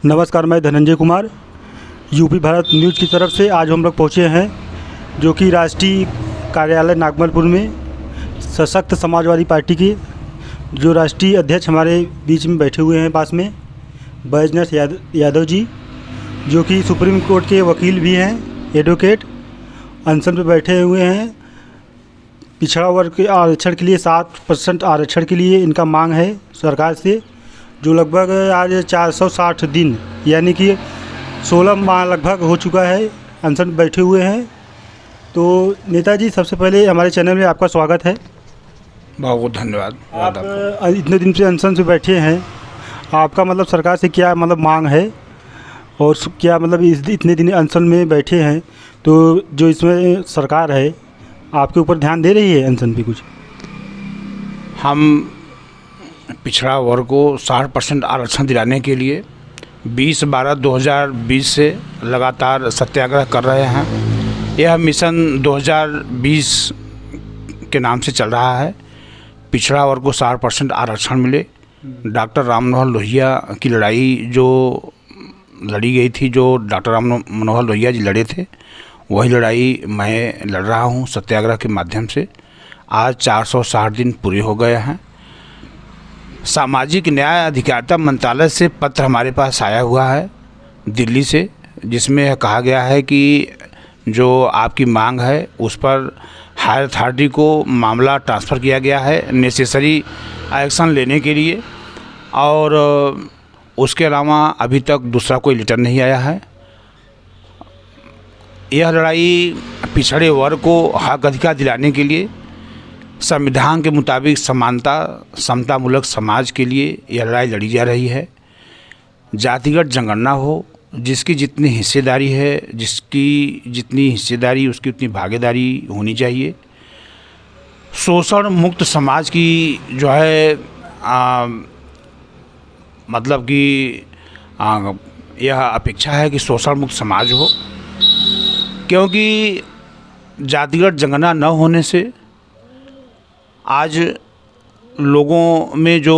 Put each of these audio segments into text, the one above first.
नमस्कार, मैं Dhananjay Kumar UP Bharat news की तरफ से आज हम लोग पहुँचे हैं जो कि राष्ट्रीय कार्यालय नागमलपुर में सशक्त समाजवादी पार्टी के जो राष्ट्रीय अध्यक्ष हमारे बीच में बैठे हुए हैं पास में, बैजनाथ यादव जी, जो कि सुप्रीम कोर्ट के वकील भी हैं, एडवोकेट, अनशन पे बैठे हुए हैं। पिछड़ा वर्ग के आरक्षण के लिए 7% आरक्षण के लिए इनका मांग है सरकार से, जो लगभग आज 460 दिन यानी कि 16 माह लगभग हो चुका है अनशन बैठे हुए हैं। तो नेताजी, सबसे पहले हमारे चैनल में आपका स्वागत है। बहुत धन्यवाद। आप इतने दिन से अनशन से बैठे हैं, आपका मतलब सरकार से क्या मतलब मांग है और क्या मतलब इतने दिन अनशन में बैठे हैं तो जो इसमें सरकार है आपके ऊपर ध्यान दे रही है अनशन पे कुछ? हम पिछड़ा वर्ग को 60% आरक्षण दिलाने के लिए 20/12/2020 से लगातार सत्याग्रह कर रहे हैं। यह मिशन 2020 के नाम से चल रहा है। पिछड़ा वर्ग को 60% आरक्षण मिले। डॉक्टर राम मनोहर लोहिया की लड़ाई जो लड़ी गई थी, जो डॉक्टर राम मनोहर लोहिया जी लड़े थे, वही लड़ाई मैं लड़ रहा हूँ सत्याग्रह के माध्यम से। आज 460 दिन पूरे हो गए हैं। सामाजिक न्याय अधिकारिता मंत्रालय से पत्र हमारे पास आया हुआ है दिल्ली से, जिसमें कहा गया है कि जो आपकी मांग है उस पर हायर अथॉरिटी को मामला ट्रांसफ़र किया गया है नेसेसरी एक्शन लेने के लिए, और उसके अलावा अभी तक दूसरा कोई लेटर नहीं आया है। यह लड़ाई पिछड़े वर्ग को हक अधिकार दिलाने के लिए, संविधान के मुताबिक समानता समतामूलक समाज के लिए यह लड़ाई लड़ी जा रही है। जातिगत जनगणना हो, जिसकी जितनी हिस्सेदारी है, जिसकी जितनी हिस्सेदारी उसकी उतनी भागीदारी होनी चाहिए। शोषण मुक्त समाज की जो है मतलब कि यह अपेक्षा है कि शोषण मुक्त समाज हो, क्योंकि जातिगत जनगणना न होने से आज लोगों में जो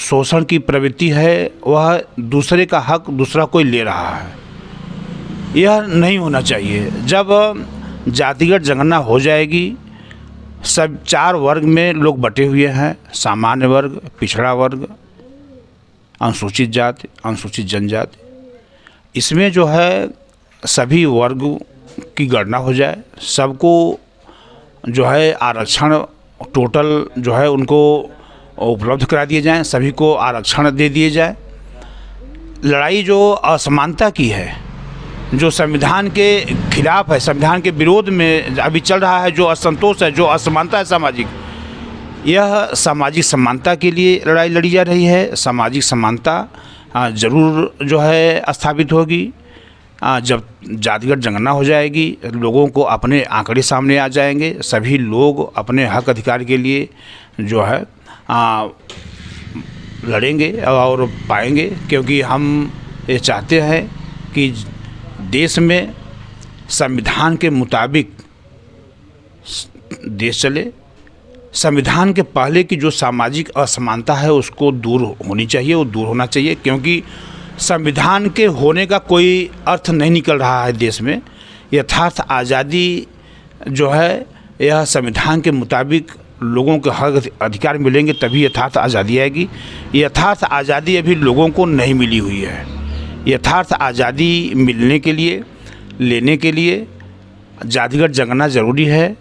शोषण की प्रवृत्ति है वह दूसरे का हक दूसरा कोई ले रहा है। यह नहीं होना चाहिए। जब जातिगत जनगणना हो जाएगी, सब 4 वर्ग में लोग बटे हुए हैं, सामान्य वर्ग, पिछड़ा वर्ग, अनुसूचित जाति, अनुसूचित जनजाति। इसमें जो है सभी वर्ग की गणना हो जाए, सबको जो है आरक्षण टोटल जो है उनको उपलब्ध करा दिए जाएं, सभी को आरक्षण दे दिए जाए। लड़ाई जो असमानता की है, जो संविधान के खिलाफ है, संविधान के विरोध में अभी चल रहा है, जो असंतोष है, जो असमानता है सामाजिक, यह सामाजिक समानता के लिए लड़ाई लड़ी जा रही है। सामाजिक समानता ज़रूर जो है स्थापित होगी जब जातिगत जनगणना हो जाएगी। लोगों को अपने आंकड़े सामने आ जाएंगे, सभी लोग अपने हक अधिकार के लिए जो है लड़ेंगे और पाएंगे, क्योंकि हम ये चाहते हैं कि देश में संविधान के मुताबिक देश चले। संविधान के पहले की जो सामाजिक असमानता है उसको दूर होनी चाहिए, वो दूर होना चाहिए, क्योंकि संविधान के होने का कोई अर्थ नहीं निकल रहा है देश में। यथार्थ आज़ादी जो है यह संविधान के मुताबिक लोगों के हक अधिकार मिलेंगे तभी यथार्थ आज़ादी आएगी। यथार्थ आज़ादी अभी लोगों को नहीं मिली हुई है। यथार्थ आज़ादी मिलने के लिए, लेने के लिए जातिगत जनगणना ज़रूरी है।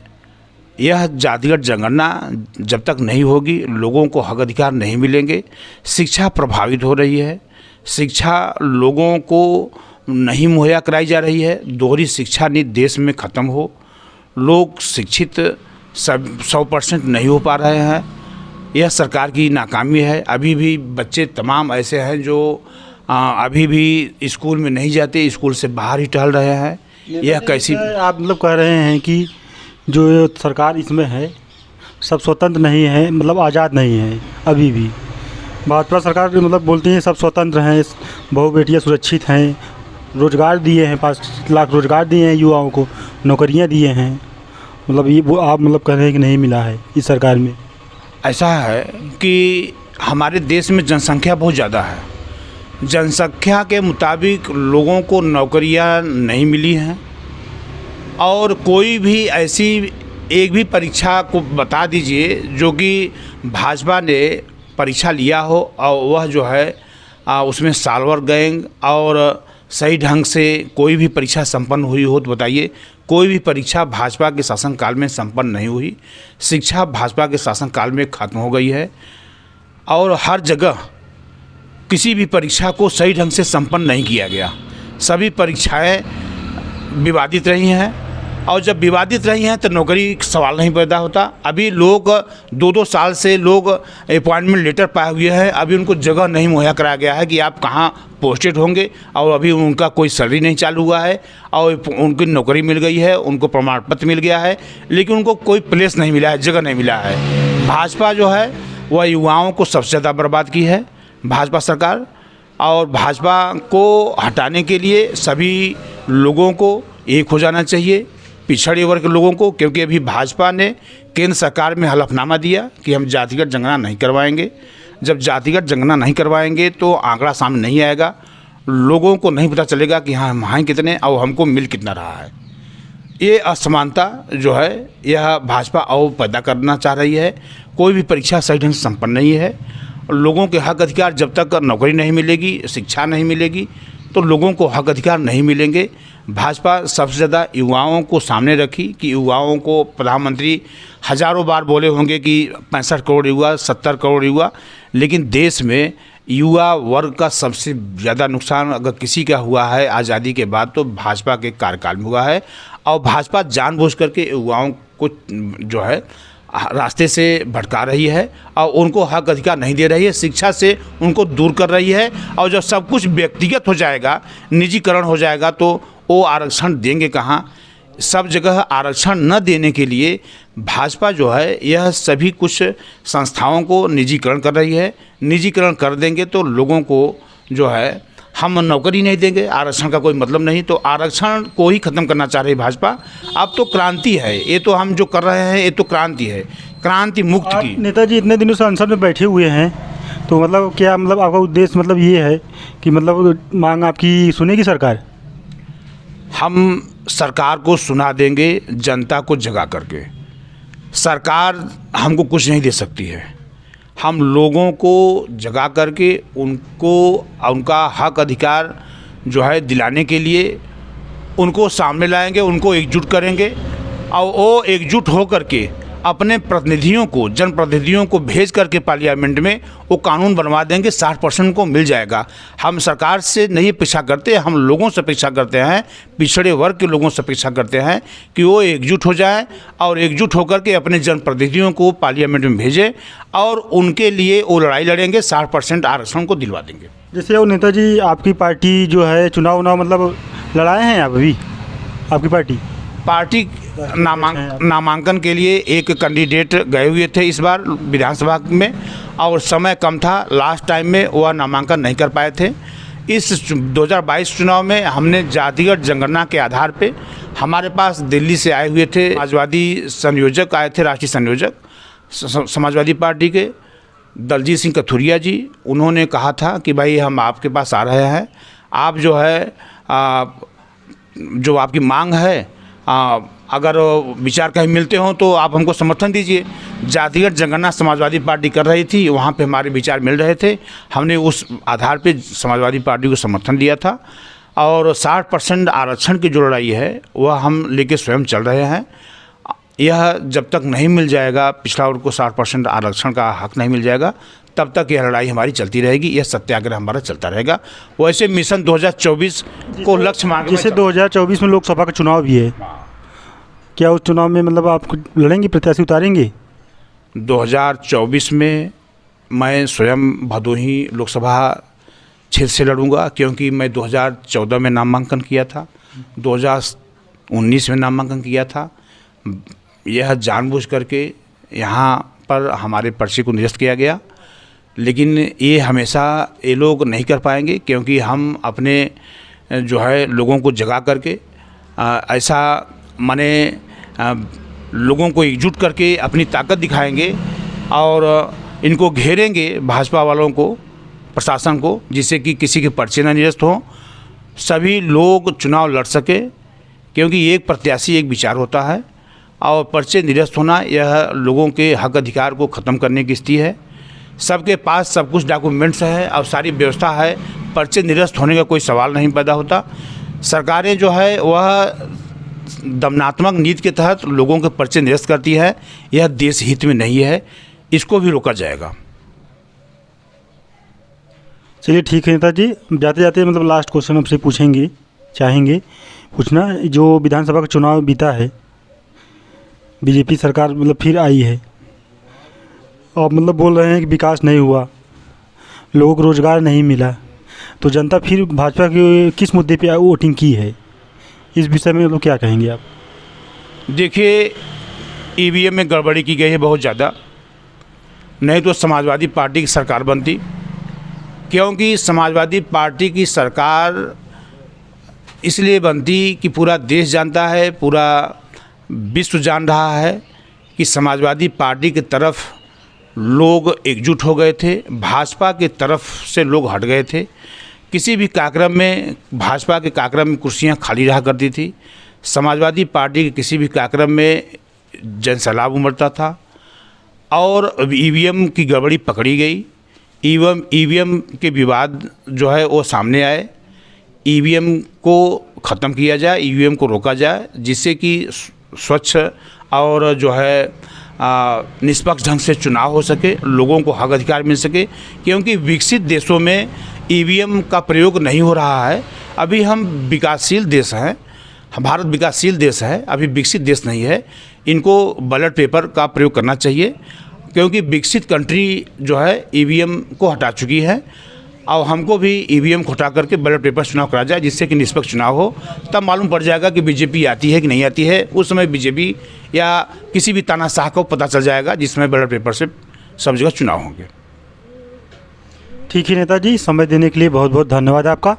यह जातिगत जनगणना जब तक नहीं होगी, लोगों को हक अधिकार नहीं मिलेंगे। शिक्षा प्रभावित हो रही है, शिक्षा लोगों को नहीं मुहैया कराई जा रही है। दोहरी शिक्षा नीति देश में ख़त्म हो, लोग शिक्षित 100% नहीं हो पा रहे हैं। यह सरकार की नाकामी है। अभी भी बच्चे तमाम ऐसे हैं जो अभी भी स्कूल में नहीं जाते, स्कूल से बाहर ही टहल रहे हैं। यह कैसी आप मतलब कह रहे हैं कि जो सरकार इसमें है सब स्वतंत्र नहीं है, मतलब आज़ाद नहीं है। अभी भी भाजपा सरकार मतलब बोलती है सब स्वतंत्र हैं, बहु बेटियाँ सुरक्षित हैं, रोज़गार दिए हैं, 5 लाख रोज़गार दिए हैं, युवाओं को नौकरियां दिए हैं। मतलब ये वो आप मतलब कह रहे हैं कि नहीं मिला है इस सरकार में? ऐसा है कि हमारे देश में जनसंख्या बहुत ज़्यादा है। जनसंख्या के मुताबिक लोगों को नौकरियां नहीं मिली हैं और कोई भी ऐसी एक भी परीक्षा को बता दीजिए जो कि भाजपा ने परीक्षा लिया हो और वह जो है उसमें साल्वर गैंग और सही ढंग से कोई भी परीक्षा संपन्न हुई हो तो बताइए। कोई भी परीक्षा भाजपा के शासनकाल में संपन्न नहीं हुई। शिक्षा भाजपा के शासनकाल में खत्म हो गई है और हर जगह किसी भी परीक्षा को सही ढंग से संपन्न नहीं किया गया। सभी परीक्षाएं विवादित रही हैं और जब विवादित रही हैं तो नौकरी का सवाल नहीं पैदा होता। अभी लोग 2-2 साल से लोग अपॉइंटमेंट लेटर पाए हुए हैं, अभी उनको जगह नहीं मुहैया कराया गया है कि आप कहाँ पोस्टेड होंगे और अभी उनका कोई सैलरी नहीं चालू हुआ है और उनकी नौकरी मिल गई है, उनको प्रमाण पत्र मिल गया है, लेकिन उनको कोई प्लेस नहीं मिला है, जगह नहीं मिला है। भाजपा जो है वह युवाओं को सबसे ज़्यादा बर्बाद की है भाजपा सरकार, और भाजपा को हटाने के लिए सभी लोगों को एक हो जाना चाहिए, पिछड़े वर्ग के लोगों को, क्योंकि अभी भाजपा ने केंद्र सरकार में हलफनामा दिया कि हम जातिगत जनगणना नहीं करवाएंगे। जब जातिगत जनगणना नहीं करवाएंगे तो आंकड़ा सामने नहीं आएगा, लोगों को नहीं पता चलेगा कि हाँ हम हैं कितने और हमको मिल कितना रहा है। ये असमानता जो है यह भाजपा और पैदा करना चाह रही है। कोई भी परीक्षा सही ढंग से संपन्न नहीं है। लोगों के हक अधिकार जब तक नौकरी नहीं मिलेगी, शिक्षा नहीं मिलेगी, तो लोगों को हक अधिकार नहीं मिलेंगे। भाजपा सबसे ज़्यादा युवाओं को सामने रखी कि युवाओं को, प्रधानमंत्री हज़ारों बार बोले होंगे कि 65 करोड़ युवा, 70 करोड़ युवा, लेकिन देश में युवा वर्ग का सबसे ज़्यादा नुकसान अगर किसी का हुआ है आज़ादी के बाद तो भाजपा के कार्यकाल में हुआ है। और भाजपा जानबूझ करके युवाओं को जो है रास्ते से भटका रही है और उनको हक अधिकार नहीं दे रही है, शिक्षा से उनको दूर कर रही है। और जब सब कुछ व्यक्तिगत हो जाएगा, निजीकरण हो जाएगा, तो वो आरक्षण देंगे कहाँ? सब जगह आरक्षण न देने के लिए भाजपा जो है यह सभी कुछ संस्थाओं को निजीकरण कर रही है। निजीकरण कर देंगे तो लोगों को जो है हम नौकरी नहीं देंगे, आरक्षण का कोई मतलब नहीं, तो आरक्षण को ही ख़त्म करना चाह रही भाजपा। अब तो क्रांति है, ये तो हम जो कर रहे हैं ये तो क्रांति है, क्रांति मुक्त की। नेताजी इतने दिनों से संसद में बैठे हुए हैं, तो मतलब क्या मतलब आपका उद्देश्य मतलब ये है कि मतलब मांग आपकी सुनेगी सरकार? हम सरकार को सुना देंगे जनता को जगा करके। सरकार हमको कुछ नहीं दे सकती है, हम लोगों को जगा करके उनको उनका हक अधिकार जो है दिलाने के लिए उनको सामने लाएंगे, उनको एकजुट करेंगे और वो एकजुट हो करके अपने प्रतिनिधियों को, जनप्रतिनिधियों को भेज करके पार्लियामेंट में वो कानून बनवा देंगे। 60% को मिल जाएगा। हम सरकार से नहीं अपेक्षा करते, हम लोगों से अपेक्षा करते हैं, पिछड़े वर्ग के लोगों से अपेक्षा करते हैं कि वो एकजुट हो जाएं और एकजुट होकर के अपने जनप्रतिनिधियों को पार्लियामेंट में भेजें और उनके लिए वो लड़ाई लड़ेंगे, 60% आरक्षण को दिलवा देंगे। जैसे वो नेताजी आपकी पार्टी जो है चुनाव मतलब लड़ाए हैं आप अभी? आपकी पार्टी नामांकन के लिए एक कैंडिडेट गए हुए थे इस बार विधानसभा में और समय कम था, लास्ट टाइम में वह नामांकन नहीं कर पाए थे। इस 2022 चुनाव में हमने जातिगत जनगणना के आधार पे, हमारे पास दिल्ली से आए हुए थे समाजवादी संयोजक आए थे, राष्ट्रीय संयोजक समाजवादी पार्टी के दलजीत सिंह कथुरिया जी। उन्होंने कहा था कि भाई हम आपके पास आ रहे हैं, आप जो है जो आपकी मांग है अगर विचार कहीं मिलते हों तो आप हमको समर्थन दीजिए। जातिगत जनगणना समाजवादी पार्टी कर रही थी, वहाँ पे हमारे विचार मिल रहे थे, हमने उस आधार पे समाजवादी पार्टी को समर्थन दिया था। और 60% आरक्षण की जो लड़ाई है वह हम लेके स्वयं चल रहे हैं। यह जब तक नहीं मिल जाएगा, पिछड़ा वर्ग को 60% आरक्षण का हक नहीं मिल जाएगा, तब तक यह लड़ाई हमारी चलती रहेगी, यह सत्याग्रह हमारा चलता रहेगा। वैसे मिशन 2024 को लक्ष्य मान के जैसे 2024 में लोकसभा का चुनाव भी है, क्या उस चुनाव में मतलब आप लड़ेंगे, प्रत्याशी उतारेंगे? 2024 में मैं स्वयं भदोही लोकसभा क्षेत्र से लड़ूंगा, क्योंकि मैं 2014 में नामांकन किया था, 2019 में नामांकन किया था। यह जानबूझ करके यहाँ पर हमारे पर्चे को निरस्त किया गया, लेकिन ये हमेशा ये लोग नहीं कर पाएंगे, क्योंकि हम अपने जो है लोगों को जगा करके ऐसा माने लोगों को एकजुट करके अपनी ताकत दिखाएंगे और इनको घेरेंगे भाजपा वालों को, प्रशासन को, जिससे कि किसी के पर्चे न निरस्त हों, सभी लोग चुनाव लड़ सके, क्योंकि एक प्रत्याशी एक विचार होता है और पर्चे निरस्त होना यह लोगों के हक अधिकार को ख़त्म करने की स्थिति है। सबके पास सब कुछ डॉक्यूमेंट्स है और सारी व्यवस्था है, पर्चे निरस्त होने का कोई सवाल नहीं पैदा होता। सरकारें जो है वह दमनात्मक नीति के तहत लोगों के पर्चे निरस्त करती है, यह देश हित में नहीं है, इसको भी रोका जाएगा। चलिए ठीक है नेताजी, जाते जाते मतलब लास्ट क्वेश्चन आपसे चाहेंगे पूछना, जो विधानसभा का चुनाव बीता है, बीजेपी सरकार मतलब फिर आई है और मतलब बोल रहे हैं कि विकास नहीं हुआ, लोगों को रोज़गार नहीं मिला, तो जनता फिर भाजपा के किस मुद्दे पे वोटिंग की है, इस विषय में मतलब क्या कहेंगे आप? देखिए, ईवीएम में गड़बड़ी की गई है बहुत ज़्यादा, नहीं तो समाजवादी पार्टी की सरकार बनती, क्योंकि समाजवादी पार्टी की सरकार इसलिए बनती कि पूरा देश जानता है, पूरा विश्व जान रहा है कि समाजवादी पार्टी की तरफ लोग एकजुट हो गए थे, भाजपा की तरफ से लोग हट गए थे। किसी भी कार्यक्रम में, भाजपा के कार्यक्रम में कुर्सियां खाली रहा करती थी, समाजवादी पार्टी के किसी भी कार्यक्रम में जनसैलाब उमड़ता था और ईवीएम की गड़बड़ी पकड़ी गई। ईवीएम के विवाद जो है वो सामने आए, ईवीएम को ख़त्म किया जाए, ईवीएम को रोका जाए, जिससे कि स्वच्छ और जो है निष्पक्ष ढंग से चुनाव हो सके, लोगों को हक अधिकार मिल सके, क्योंकि विकसित देशों में ईवीएम का प्रयोग नहीं हो रहा है। अभी हम विकासशील देश हैं, भारत विकासशील देश है, अभी विकसित देश नहीं है। इनको बैलेट पेपर का प्रयोग करना चाहिए, क्योंकि विकसित कंट्री जो है ईवीएम को हटा चुकी है और हमको भी ईवीएम को हटा करके बैलेट पेपर चुनाव करा जाए, जिससे कि निष्पक्ष चुनाव हो। तब मालूम पड़ जाएगा कि बीजेपी आती है कि नहीं आती है। उस समय बीजेपी या किसी भी तानाशाह को पता चल जाएगा, जिसमें बैलेट पेपर से सब जगह चुनाव होंगे। ठीक है नेताजी, समय देने के लिए बहुत बहुत धन्यवाद आपका।